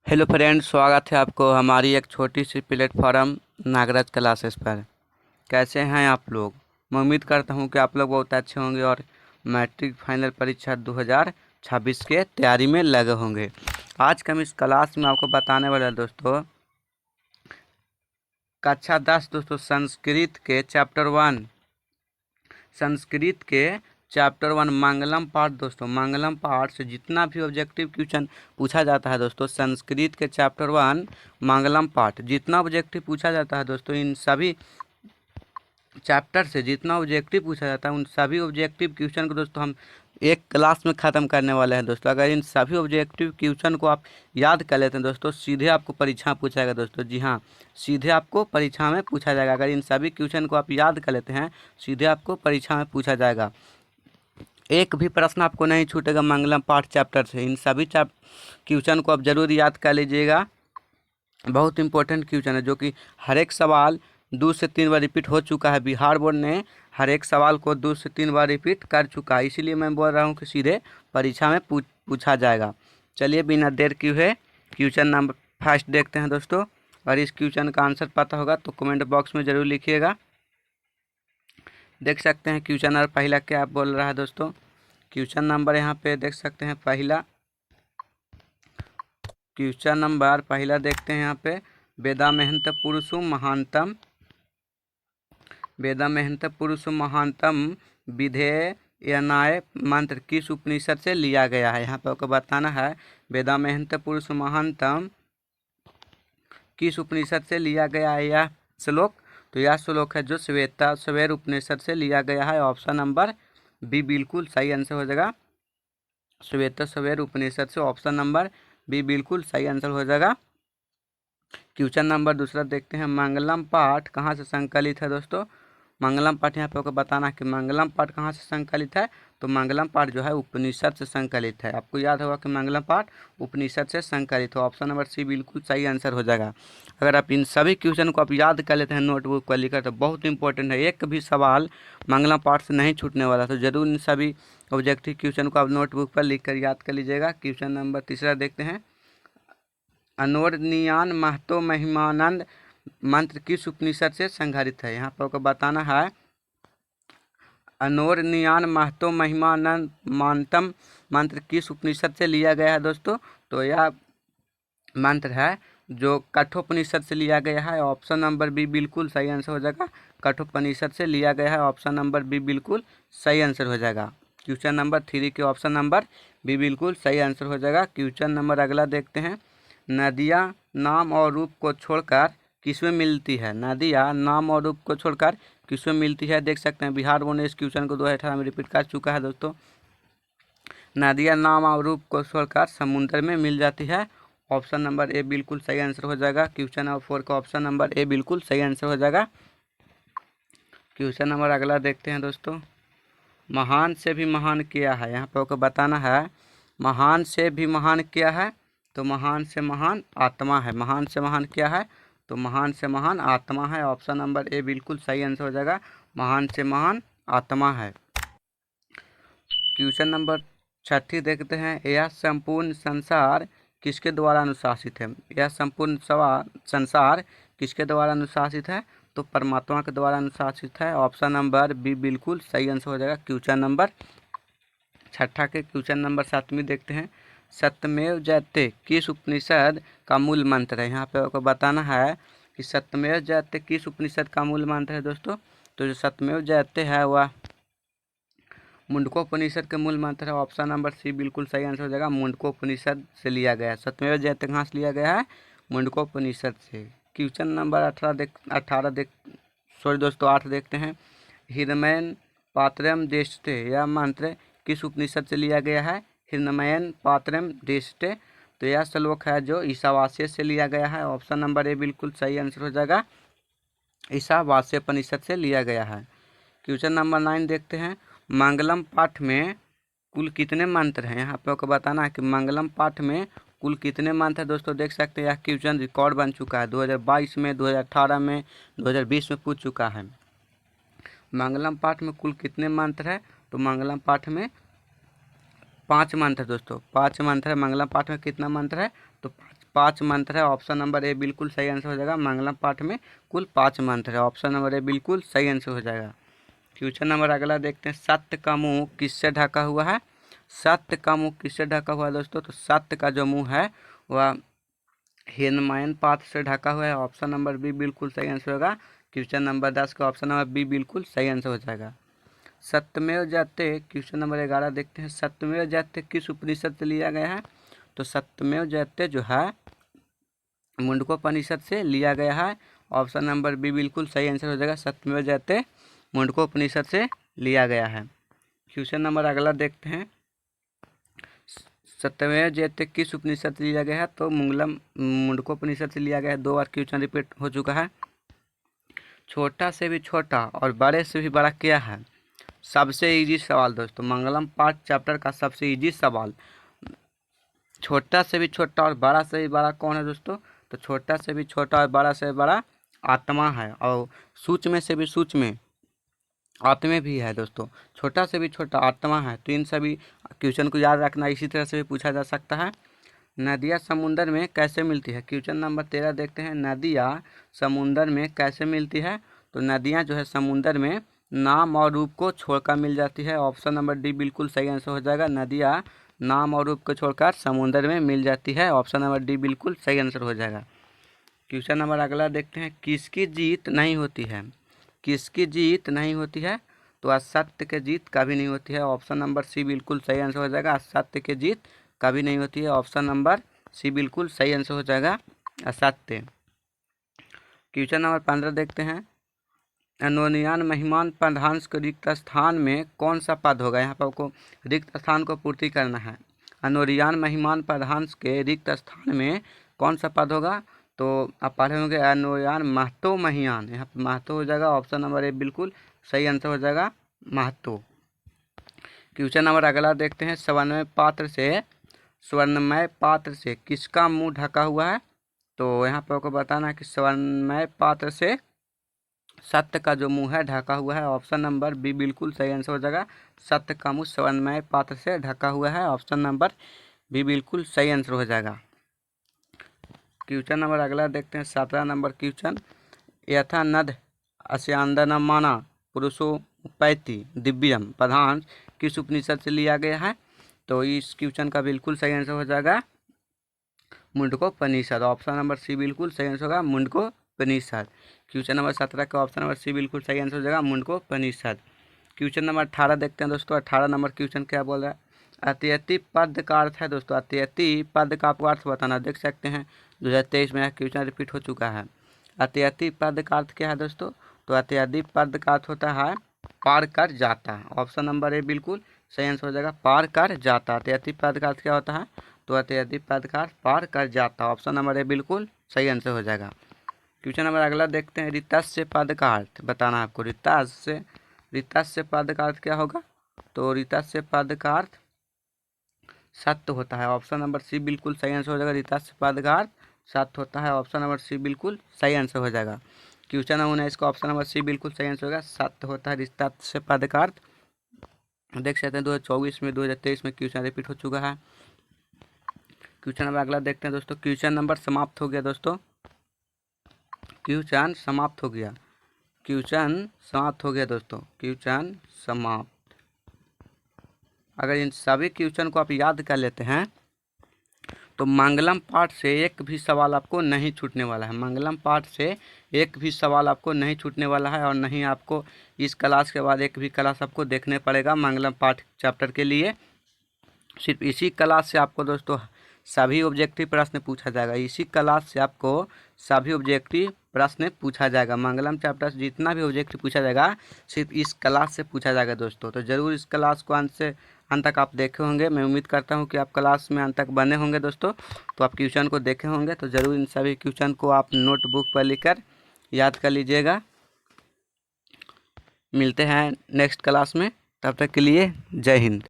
Hello friends, स्वागत है आपको हमारी एक छोटी सी प्लेटफॉर्म नागराज क्लासेस पर। कैसे हैं आप लोग? मैं उम्मीद करता हूं कि आप लोग बहुत अच्छे होंगे और मैट्रिक फाइनल परीक्षा 2026 के तैयारी में लगे होंगे। आज का हम इस क्लास में आपको बताने वाले हैं दोस्तों, कक्षा 10 दोस्तों संस्कृत के चैप्टर 1 मंगलम पाठ। दोस्तों मंगलम पाठ से जितना भी ऑब्जेक्टिव क्वेश्चन पूछा जाता है दोस्तों, संस्कृत के चैप्टर 1 मंगलम पाठ जितना ऑब्जेक्टिव पूछा जाता है दोस्तों, इन सभी चैप्टर से जितना ऑब्जेक्टिव पूछा जाता है उन सभी ऑब्जेक्टिव क्वेश्चन को दोस्तों हम एक क्लास में ख़त्म करने वाले हैं दोस्तों। अगर इन सभी ऑब्जेक्टिव क्वेश्चन को आप याद कर लेते हैं दोस्तों, सीधे आपको परीक्षा में पूछा जाएगा दोस्तों। जी हाँ, सीधे आपको परीक्षा में पूछा जाएगा। अगर इन सभी क्वेश्चन को आप याद कर लेते हैं, सीधे आपको परीक्षा में पूछा जाएगा। एक भी प्रश्न आपको नहीं छूटेगा मंगलम पाठ चैप्टर से। इन सभी क्वेश्चन को आप जरूर याद कर लीजिएगा। बहुत इंपॉर्टेंट क्वेश्चन है जो कि हर एक सवाल 2 से 3 बार रिपीट हो चुका है। बिहार बोर्ड ने हर एक सवाल को 2 से 3 बार रिपीट कर चुका है, इसीलिए मैं बोल रहा हूँ कि सीधे परीक्षा में पूछा जाएगा। चलिए बिना देर किए हुए क्वेश्चन नंबर फर्स्ट देखते हैं दोस्तों। और इस क्वेश्चन का आंसर पता होगा तो कमेंट बॉक्स में ज़रूर लिखिएगा। देख सकते हैं क्वेश्चन नंबर पहला क्या बोल रहा है दोस्तों। क्वेश्चन नंबर यहाँ पे देख सकते हैं पहला। क्वेश्चन नंबर पहला देखते हैं यहाँ पे, वेदामेहंत पुरुषो महानतम विधेयनाय मंत्र किस उपनिषद से लिया गया है। यहाँ पे आपको बताना है वेदामेहंत पुरुषो महानतम किस उपनिषद से लिया गया है यह श्लोक। तो यह श्लोक है जो श्वेताश्वेर उपनिषद से लिया गया है। ऑप्शन नंबर बी बिल्कुल सही आंसर हो जाएगा। श्वेताश्वेर उपनिषद से ऑप्शन नंबर बी बिल्कुल सही आंसर हो जाएगा। क्वेश्चन नंबर दूसरा देखते हैं, मंगलम पाठ कहाँ से संकलित है दोस्तों। मंगलम पाठ यहाँ पे आपको बताना है कि मंगलम पाठ कहाँ से संकलित है। तो मंगलम पाठ जो है उपनिषद से संकलित है। आपको याद होगा कि मंगलम पाठ उपनिषद से संकलित हो। ऑप्शन नंबर सी बिल्कुल सही आंसर हो जाएगा। अगर आप इन सभी क्वेश्चन को आप याद कर लेते हैं नोटबुक पर लिखकर, तो बहुत इंपॉर्टेंट है, एक भी सवाल मंगलम पाठ से नहीं छूटने वाला। तो जरूर इन सभी ऑब्जेक्टिव क्वेश्चन को आप नोटबुक पर लिख कर याद कर लीजिएगा। क्वेश्चन नंबर तीसरा देखते हैं, अनोरणीयान महतो महिमानंद मंत्र किस उपनिषद से संघारित है। यहाँ पर आपको बताना है अनोरणीयान महतो महिमानंद मानतम मंत्र किस उपनिषद से लिया गया है दोस्तों। तो यह मंत्र है जो कठोपनिषद से लिया गया है। ऑप्शन नंबर बी बिल्कुल सही आंसर हो जाएगा। कठोपनिषद से लिया गया है। ऑप्शन नंबर बी बिल्कुल सही आंसर हो जाएगा। क्वेश्चन नंबर 3 के ऑप्शन नंबर बी बिल्कुल सही आंसर हो जाएगा। क्वेश्चन नंबर अगला देखते हैं, नदियाँ नाम और रूप को छोड़कर किसमें मिलती है। नदियाँ नाम और रूप को छोड़कर किसमें मिलती है। देख सकते हैं बिहार बोर्ड ने इस क्वेश्चन को 2018 में रिपीट कर चुका है दोस्तों। नदियाँ नाम और रूप को छोड़कर समुद्र में मिल जाती है। ऑप्शन नंबर ए बिल्कुल सही आंसर हो जाएगा। क्वेश्चन नंबर 4 का ऑप्शन नंबर ए बिल्कुल सही आंसर हो जाएगा। क्वेश्चन नंबर अगला देखते हैं दोस्तों, महान से भी महान क्या है। यहाँ पर आपको बताना है महान से भी महान क्या है। तो महान से महान आत्मा है। महान से महान क्या है। तो महान से महान आत्मा है। ऑप्शन नंबर ए बिल्कुल सही आंसर हो जाएगा। महान से महान आत्मा है। क्वेश्चन नंबर 6 देखते हैं, यह संपूर्ण संसार किसके द्वारा अनुशासित है। यह संपूर्ण संसार किसके द्वारा अनुशासित है। तो परमात्मा के द्वारा अनुशासित है। ऑप्शन नंबर बी बिल्कुल सही आंसर हो जाएगा। क्वेश्चन नंबर 6 के क्वेश्चन नंबर 7 देखते हैं, सत्यमेव जयते किस उपनिषद का मूल मंत्र है। यहाँ पे आपको बताना है कि सत्यमेव जयते किस उपनिषद का मूल मंत्र है दोस्तों। तो जो सत्यमेव जयते है वह मुंडकोपनिषद के मूल मंत्र है। ऑप्शन नंबर सी बिल्कुल सही आंसर हो जाएगा। मुंडकोपनिषद से लिया गया है। सत्यमेव जयते कहाँ से लिया गया है। मुंडकोपनिषद से। क्वेश्चन नंबर 8 देखते हैं, हिरण्मयन पात्रम देशते यह मंत्र किस उपनिषद से लिया गया है। हिरण्मयन पात्रम देशते, तो यह श्लोक है जो ईशावास्य से लिया गया है। ऑप्शन नंबर ए बिल्कुल सही आंसर हो जाएगा। ईशावास्य उपनिषद से लिया गया है। क्वेश्चन नंबर 9 देखते हैं, मंगलम पाठ में कुल कितने मंत्र हैं। यहाँ पे आपको बताना है कि मंगलम पाठ में कुल कितने मंत्र हैं दोस्तों। देख सकते हैं यह क्वेश्चन रिकॉर्ड बन चुका है 2022 में, 2018 में, 2020 में पूछ चुका है। मंगलम पाठ में कुल कितने मंत्र है। तो मंगलम पाठ में 5 मंत्र है दोस्तों। 5 मंत्र है। मंगलम पाठ में कितना मंत्र है। तो 5 मंत्र है। ऑप्शन नंबर ए बिल्कुल सही आंसर हो जाएगा। मंगलम पाठ में कुल 5 मंत्र है। ऑप्शन नंबर ए बिल्कुल सही आंसर हो जाएगा। क्वेश्चन नंबर अगला देखते हैं, सत्य का मुंह किससे ढका हुआ है? सत्य का मुंह किससे ढका हुआ है दोस्तों? तो सत्य का जो मुंह है वह हिरण्मयन पात्र से ढका हुआ है। ऑप्शन नंबर बी बिल्कुल सही आंसर होगा। क्वेश्चन नंबर 10 का ऑप्शन नंबर बी बिल्कुल सही आंसर हो जाएगा। सत्यमेव जयते क्वेश्चन नंबर 11 देखते हैं, सत्यमेव जयते किस उपनिषद से लिया गया है? तो सत्यमेव जयते जो है मुंडकोपनिषद से लिया गया है। ऑप्शन नंबर बी बिल्कुल सही आंसर हो जाएगा। सत्यमेव जयते मुंडकोपनिषद से लिया गया है। क्वेश्चन नंबर अगला देखते हैं, सत्यमेव जयते किस उपनिषद से लिया गया है? तो मुंडकोपनिषद से लिया गया है। 2 बार क्वेश्चन रिपीट हो चुका है। छोटा से भी छोटा और बड़े से भी बड़ा क्या है? सबसे इजी सवाल दोस्तों, मंगलम पाठ चैप्टर का सबसे इजी सवाल। छोटा से भी छोटा और बड़ा से भी बड़ा कौन है दोस्तों? तो छोटा से भी छोटा और बड़ा से भी बड़ा आत्मा है, और सूक्ष्म से भी सूक्ष्म आत्मा भी है दोस्तों। छोटा से भी छोटा आत्मा है। तो इन सभी क्वेश्चन को याद रखना। इसी तरह से भी पूछा जा सकता है, नदियाँ समुंदर में कैसे मिलती है? क्वेश्चन नंबर 13 देखते हैं, नदियाँ समुंदर में कैसे मिलती है? तो नदियाँ जो है समुंदर में नाम और रूप को छोड़कर मिल जाती है। ऑप्शन नंबर डी बिल्कुल सही आंसर हो जाएगा। नदियाँ नाम और रूप को छोड़कर समुंदर में मिल जाती है। ऑप्शन नंबर डी बिल्कुल सही आंसर हो जाएगा। क्वेश्चन नंबर अगला देखते हैं, किसकी जीत नहीं होती है? किसकी जीत नहीं होती है? तो असत्य की जीत कभी नहीं होती है। ऑप्शन नंबर सी बिल्कुल सही आंसर हो जाएगा। असत्य की जीत कभी नहीं होती है। ऑप्शन नंबर सी बिल्कुल सही आंसर हो जाएगा, असत्य। क्वेश्चन नंबर 15 देखते हैं, अनोनियान महिमान प्रधांश के रिक्त स्थान में कौन सा पद होगा? यहाँ पर आपको रिक्त स्थान को पूर्ति करना है। अनोरियान महिमान प्रधांश के रिक्त स्थान में कौन सा पद होगा? तो आप पढ़े होंगे अनोरियान महतो महियान, यहाँ पर महतो हो जाएगा। ऑप्शन नंबर ए बिल्कुल सही आंसर हो जाएगा, महतो। क्वेश्चन नंबर अगला देखते हैं, स्वर्णमय पात्र से किसका मुंह ढका हुआ है? तो यहाँ पर आपको बताना है कि स्वर्णमय पात्र से सत्य का जो मुंह है ढका हुआ है। ऑप्शन नंबर बी बिल्कुल सही आंसर हो जाएगा। सत्य का मुंह स्वर्णमय पात्र से ढका हुआ है। ऑप्शन नंबर बी बिल्कुल सही आंसर हो जाएगा। क्वेश्चन नंबर अगला देखते हैं, 17 नंबर क्वेश्चन, यथा नद अस्यांदनमाना पुरुषोपैति दिव्यम प्रधान किस उपनिषद से लिया गया है? तो इस क्वेश्चन का बिल्कुल सही आंसर हो जाएगा मुंडकोपनिषद। ऑप्शन नंबर सी बिल्कुल सही आंसर होगा, मुंडकोपनिषद। क्वेश्चन नंबर 17 का ऑप्शन नंबर सी बिल्कुल सही आंसर हो जाएगा, मुंडकोपनिषद। क्वेश्चन नंबर 18 देखते हैं दोस्तों। 18 नंबर क्वेश्चन क्या बोल रहा है? अत्यति पद का अर्थ है दोस्तों। अत्यति पद का आपको अर्थ बताना, देख सकते हैं 2023 में क्वेश्चन रिपीट हो चुका है। अत्यति पद का अर्थ क्या है दोस्तों? तो अत्यति पद का अर्थ होता है पार कर जाता। ऑप्शन नंबर ए बिल्कुल सही आंसर हो जाएगा, पार कर जाता। अत्यति पद का अर्थ क्या होता है? तो अत्यति पद का अर्थ पार कर जाता। ऑप्शन नंबर ए बिल्कुल सही आंसर हो जाएगा। क्वेश्चन नंबर अगला देखते हैं, ऋतस्य पद का अर्थ बताना आपको। ऋतस्य पद का अर्थ क्या होगा? तो ऋतस्य पद का अर्थ सत्य होता है। ऑप्शन नंबर सी बिल्कुल सही आंसर हो जाएगा। ऋतस्य पद का अर्थ सत्य होता है। ऑप्शन नंबर सी बिल्कुल सही आंसर हो जाएगा। क्वेश्चन नंबर 19 का ऑप्शन नंबर सी बिल्कुल सही आंसर होगा, सत्य होता है ऋतस्य पद का अर्थ। देख सकते हैं 2024 में 2023 में क्वेश्चन रिपीट हो चुका है। क्वेश्चन नंबर अगला देखते हैं दोस्तों। क्वेश्चन नंबर समाप्त हो गया दोस्तों। क्वेश्चन समाप्त हो गया दोस्तों। क्वेश्चन समाप्त। अगर इन सभी क्वेश्चन को आप याद कर लेते हैं तो मंगलम पाठ से एक भी सवाल आपको नहीं छूटने वाला है। मंगलम पाठ से एक भी सवाल आपको नहीं छूटने वाला है, और नहीं आपको इस क्लास के बाद एक भी क्लास आपको देखने पड़ेगा मंगलम पाठ चैप्टर के लिए। सिर्फ इसी क्लास से आपको दोस्तों सभी ऑब्जेक्टिव प्रश्न पूछा जाएगा। इसी क्लास से आपको सभी ऑब्जेक्टिव प्रश्न पूछा जाएगा। मंगलम चैप्टर से जितना भी ऑब्जेक्टिव पूछा जाएगा सिर्फ इस क्लास से पूछा जाएगा दोस्तों। तो ज़रूर इस क्लास को अंत तक आप देखे होंगे। मैं उम्मीद करता हूं कि आप क्लास में अंत तक बने होंगे दोस्तों। तो आप क्वेश्चन को देखे होंगे, तो ज़रूर इन सभी क्वेश्चन को आप नोटबुक पर लिखकर याद कर लीजिएगा। मिलते हैं नेक्स्ट क्लास में, तब तक के लिए जय हिंद।